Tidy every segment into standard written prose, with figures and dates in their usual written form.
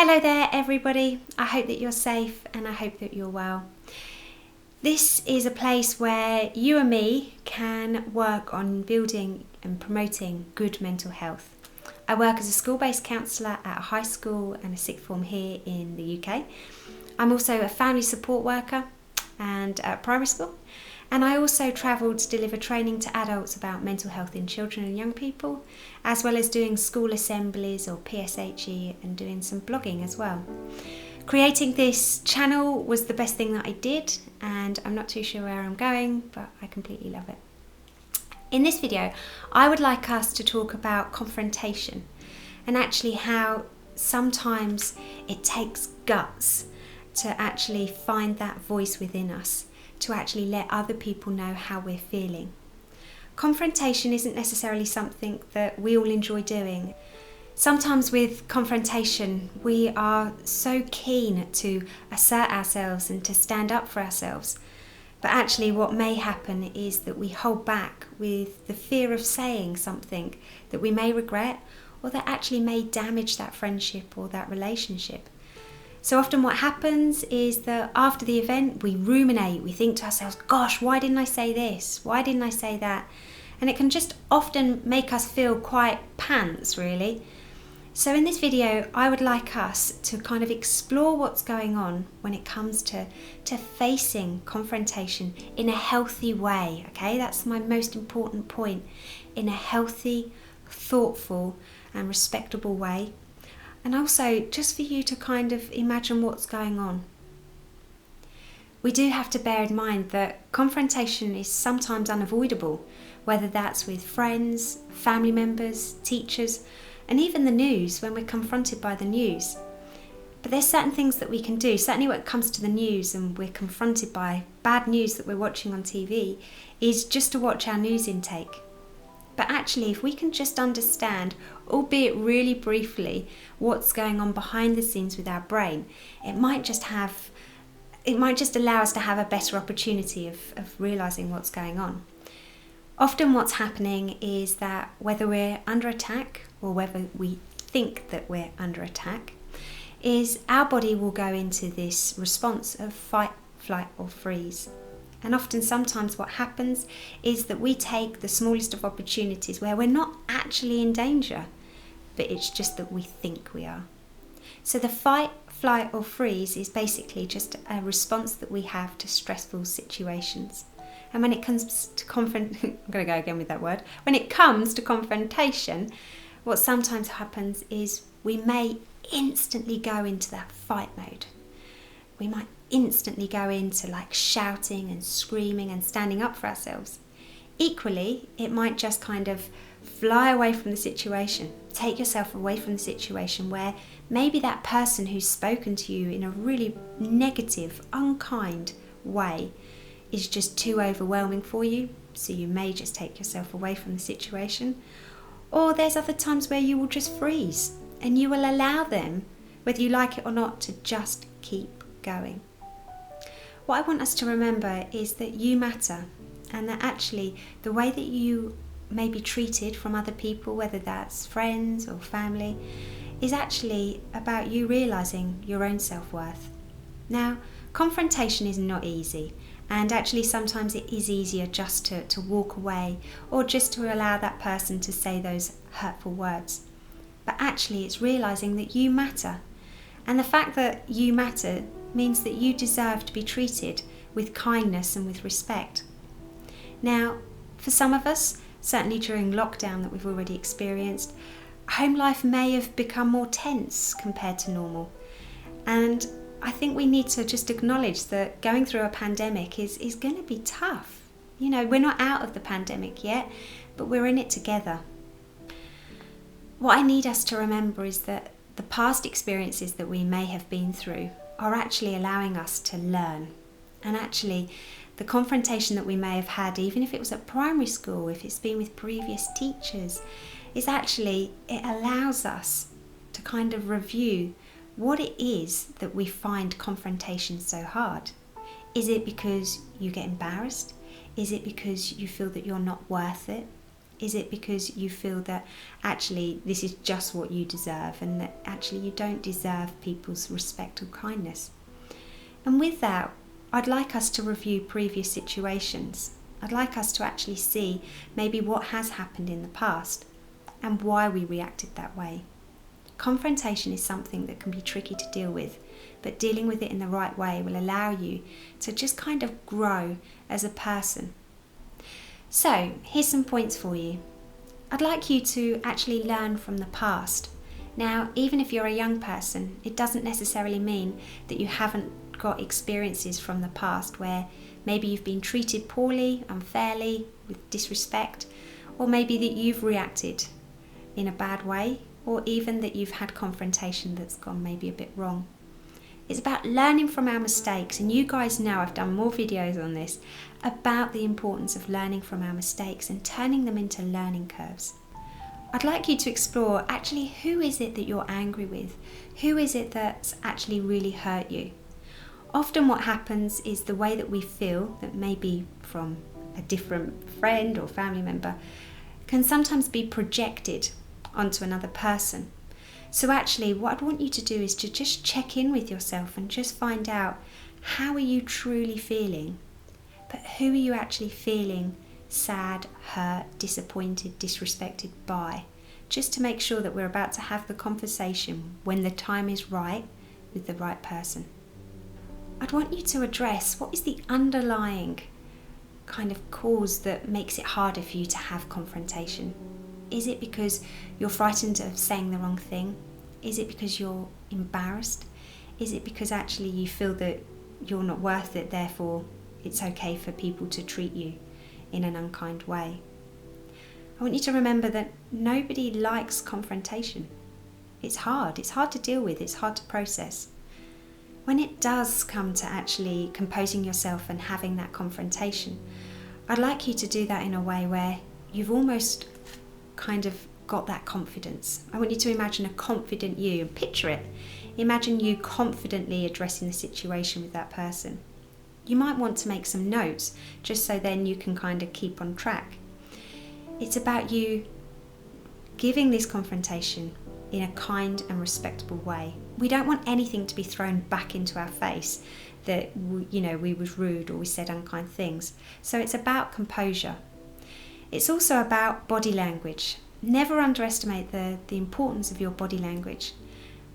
Hello there everybody, I hope that you're safe and I hope that you're well. This is a place where you and me can work on building and promoting good mental health. I work as a school-based counsellor at a high school and a sixth form here in the UK. I'm also a family support worker and at primary school, and I also travel to deliver training to adults about mental health in children and young people, as well as doing school assemblies or PSHE and doing some blogging as well. Creating this channel was the best thing that I did, and I'm not too sure where I'm going, but I completely love it. In this video, I would like us to talk about confrontation and actually how sometimes it takes guts to actually find that voice within us, to actually let other people know how we're feeling. Confrontation isn't necessarily something that we all enjoy doing. Sometimes with confrontation, we are so keen to assert ourselves and to stand up for ourselves. But actually what may happen is that we hold back with the fear of saying something that we may regret or that actually may damage that friendship or that relationship. So often what happens is that after the event we ruminate, we think to ourselves, gosh, why didn't I say this? Why didn't I say that? And it can just often make us feel quite pants really. So in this video I would like us to kind of explore what's going on when it comes to facing confrontation in a healthy way, okay? That's my most important point. In a healthy, thoughtful and respectable way. And also just for you to kind of imagine what's going on. We do have to bear in mind that confrontation is sometimes unavoidable, whether that's with friends, family members, teachers, and even the news when we're confronted by the news. But there's certain things that we can do, certainly when it comes to the news and we're confronted by bad news that we're watching on TV, is just to watch our news intake. But actually, if we can just understand, albeit really briefly, what's going on behind the scenes with our brain, it might just allow us to have a better opportunity of realising what's going on. Often what's happening is that whether we're under attack or whether we think that we're under attack, is our body will go into this response of fight, flight or freeze. And often sometimes what happens is that we take the smallest of opportunities where we're not actually in danger, but it's just that we think we are. So the fight, flight or freeze is basically just a response that we have to stressful situations. And when it comes to When it comes to confrontation, what sometimes happens is we may instantly go into that fight mode. We might instantly go into like shouting and screaming and standing up for ourselves. Equally, it might just kind of fly away from the situation. Take yourself away from the situation where maybe that person who's spoken to you in a really negative, unkind way is just too overwhelming for you, so you may just take yourself away from the situation. Or there's other times where you will just freeze and you will allow them, whether you like it or not, to just keep going. What I want us to remember is that you matter, and that actually the way that you may be treated from other people, whether that's friends or family, is actually about you realising your own self-worth. Now, confrontation is not easy, and actually sometimes it is easier just to walk away or just to allow that person to say those hurtful words. But actually it's realising that you matter, and the fact that you matter means that you deserve to be treated with kindness and with respect. Now, for some of us, certainly during lockdown that we've already experienced, home life may have become more tense compared to normal. And I think we need to just acknowledge that going through a pandemic is going to be tough. You know, we're not out of the pandemic yet, but we're in it together. What I need us to remember is that the past experiences that we may have been through are actually allowing us to learn. And actually, the confrontation that we may have had, even if it was at primary school, if it's been with previous teachers, is actually, it allows us to kind of review what it is that we find confrontation so hard. Is it because you get embarrassed? Is it because you feel that you're not worth it? Is it because you feel that actually this is just what you deserve and that actually you don't deserve people's respect or kindness? And with that, I'd like us to review previous situations. I'd like us to actually see maybe what has happened in the past and why we reacted that way. Confrontation is something that can be tricky to deal with, but dealing with it in the right way will allow you to just kind of grow as a person. So, here's some points for you. I'd like you to actually learn from the past. Now, even if you're a young person, it doesn't necessarily mean that you haven't got experiences from the past where maybe you've been treated poorly, unfairly, with disrespect, or maybe that you've reacted in a bad way, or even that you've had confrontation that's gone maybe a bit wrong. It's about learning from our mistakes, and you guys know I've done more videos on this about the importance of learning from our mistakes and turning them into learning curves. I'd like you to explore actually who is it that you're angry with? Who is it that's actually really hurt you? Often what happens is the way that we feel, that may be from a different friend or family member, can sometimes be projected onto another person. So actually what I'd want you to do is to just check in with yourself and just find out, how are you truly feeling? But who are you actually feeling sad, hurt, disappointed, disrespected by? Just to make sure that we're about to have the conversation when the time is right with the right person. I'd want you to address what is the underlying kind of cause that makes it harder for you to have confrontation. Is it because you're frightened of saying the wrong thing? Is it because you're embarrassed? Is it because actually you feel that you're not worth it, therefore it's okay for people to treat you in an unkind way? I want you to remember that nobody likes confrontation. It's hard to deal with, it's hard to process. When it does come to actually composing yourself and having that confrontation, I'd like you to do that in a way where you've almost kind of got that confidence. I want you to imagine a confident you and picture it. Imagine you confidently addressing the situation with that person. You might want to make some notes just so then you can kind of keep on track. It's about you giving this confrontation in a kind and respectable way. We don't want anything to be thrown back into our face that we was rude or we said unkind things. So it's about composure. It's also about body language. Never underestimate the importance of your body language.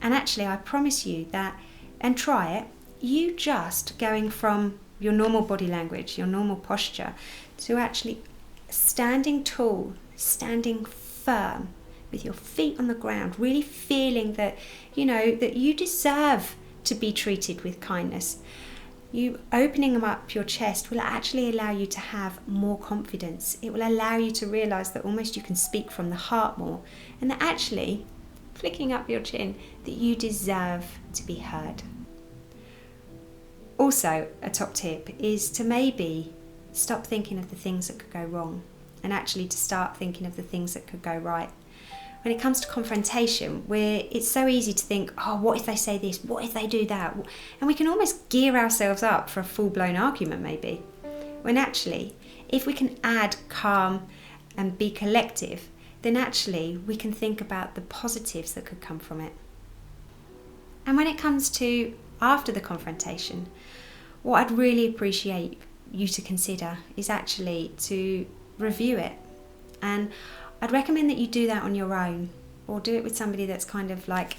And actually, I promise you that, and try it, you just going from your normal body language, your normal posture, to actually standing tall, standing firm, with your feet on the ground, really feeling that, that you deserve to be treated with kindness. You opening up your chest will actually allow you to have more confidence. It will allow you to realise that almost you can speak from the heart more, and that actually, flicking up your chin, that you deserve to be heard. Also, a top tip is to maybe stop thinking of the things that could go wrong and actually to start thinking of the things that could go right. When it comes to confrontation, it's so easy to think, oh, what if they say this? What if they do that? And we can almost gear ourselves up for a full-blown argument maybe. When actually, if we can add calm and be collective, then actually we can think about the positives that could come from it. And when it comes to after the confrontation, what I'd really appreciate you to consider is actually to review it. And I'd recommend that you do that on your own, or do it with somebody that's kind of like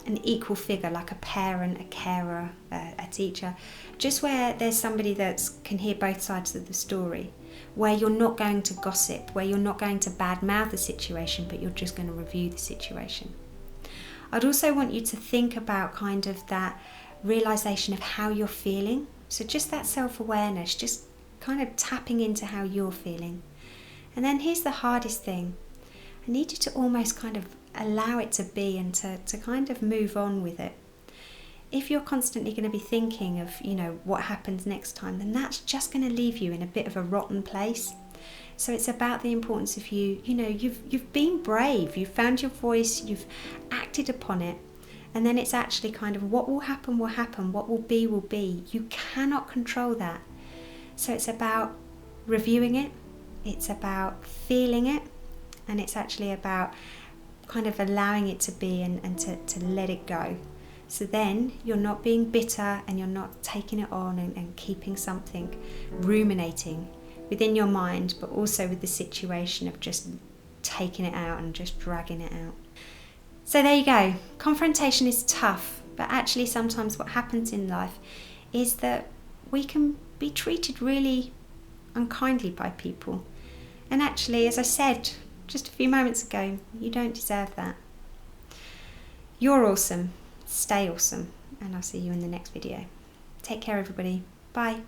an equal figure, like a parent, a carer, a teacher, just where there's somebody that can hear both sides of the story, where you're not going to gossip, where you're not going to badmouth the situation, but you're just going to review the situation. I'd also want you to think about kind of that realization of how you're feeling. So just that self-awareness, just kind of tapping into how you're feeling. And then here's the hardest thing. I need you to almost kind of allow it to be and to kind of move on with it. If you're constantly going to be thinking of, what happens next time, then that's just going to leave you in a bit of a rotten place. So it's about the importance of you've been brave, you've found your voice, you've acted upon it. And then it's actually kind of what will happen, what will be. You cannot control that. So it's about reviewing it. It's about feeling it, and it's actually about kind of allowing it to be and to let it go. So then you're not being bitter and you're not taking it on and keeping something, ruminating within your mind, but also with the situation of just taking it out and just dragging it out. So there you go. Confrontation is tough, but actually sometimes what happens in life is that we can be treated really unkindly by people. And actually, as I said just a few moments ago, you don't deserve that. You're awesome. Stay awesome. And I'll see you in the next video. Take care, everybody. Bye.